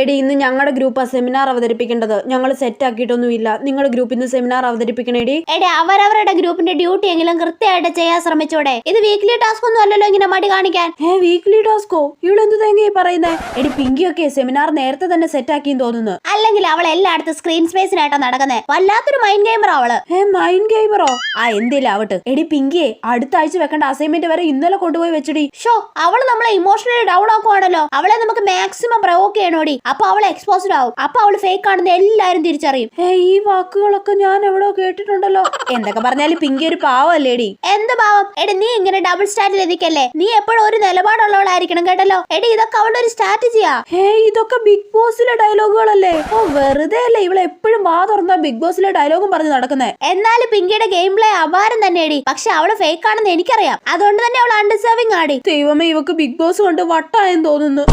എടി ഇന്ന് ഞങ്ങളുടെ ഗ്രൂപ്പ് സെമിനാർ അവതരിപ്പിക്കേണ്ടത്. ഞങ്ങൾ സെറ്റ് ആക്കിയിട്ടൊന്നുമില്ല. നിങ്ങളുടെ ഗ്രൂപ്പിൽ നിന്ന് സെമിനാർ അവതരിപ്പിക്കണേടി. എടി അവരവരുടെ ഗ്രൂപ്പിന്റെ ഡ്യൂട്ടി എങ്കിലും കൃത്യമായിട്ട് ചെയ്യാൻ ശ്രമിച്ചൂടെ? ഇത് വീക്ക്ലി ടാസ്ക് ഒന്നും അല്ലല്ലോ ഇങ്ങനെ മടി കാണിക്കാൻ. വീക്ക്ലി ടാസ്കോ? ഇവളെന്ത് തേങ്ങയായി പറയുന്നേ? എടി പിങ്കിയൊക്കെ സെമിനാർ നേരത്തെ തന്നെ സെറ്റ് ആക്കിയെന്ന് തോന്നുന്നു. അല്ലെങ്കിൽ അവൾ എല്ലായിടത്തും സ്ക്രീൻ സ്പേസിനായിട്ടാ നടക്കുന്നത്. വല്ലാത്തൊരു മൈൻഡ് ഗെയിമർ അവള്. മൈൻഡ് ഗെയിമറോ? എന്തേലും ആവട്ടെ. എടി പിങ്കിയെ അടുത്ത ആഴ്ച വെക്കേണ്ട അസൈൻമെന്റ് വരെ ഇന്നലെ കൊണ്ടുപോയി വെച്ചടി. അവള് നമ്മളെ ഇമോഷണലി ഡൗൺ ആക്കുവാണല്ലോ. അവളെ നമുക്ക് മാക്സിമം പ്രവോക്ക് ചെയ്യണോടി. അപ്പൊ അവൾ എക്സ്പോസ്ഡ് ആവും. അപ്പൊ അവള് ഫേക്ക് ആണെന്ന് എല്ലാരും തിരിച്ചറിയും. ഈ വാക്കുകളൊക്കെ ഞാൻ എവിടെയോ കേട്ടിട്ടുണ്ടല്ലോ. എന്തൊക്കെ പറഞ്ഞാലും പിങ്കി ഒരു പാവല്ലേടി. എന്ത് പാവം? എടി നീ ഇങ്ങനെ ഡബിൾ സ്റ്റാൻഡിൽ എത്തിക്കല്ലേ. നീ എപ്പോഴും ഒരു നിലപാടുള്ളവളായിരിക്കണം കേട്ടല്ലോ. എടി ഇതൊക്കെ അവളുടെ ഒരു സ്ട്രാറ്റജിയാ. ഇതൊക്കെ ബിഗ് ബോസിലെ ഡയലോഗുകളല്ലേ? വെറുതെ അല്ലേ ഇവളെ എപ്പോഴും വാ തുറന്ന ബിഗ് ബോസിലെ ഡയലോഗും പറഞ്ഞ് നടക്കുന്നേ. എന്നാലും പിങ്കിയുടെ ഗെയിം പ്ലേ അപാരം തന്നെയടി. പക്ഷെ അവള് ഫേക്ക് ആണെന്ന് എനിക്കറിയാം. അതുകൊണ്ട് തന്നെ അവൾ അൺഡിസേർവിംഗ് ആടി. ദൈവമേ, ഇവക്ക് ബിഗ് ബോസ് കൊണ്ട് വട്ടായെന്ന് തോന്നുന്നു.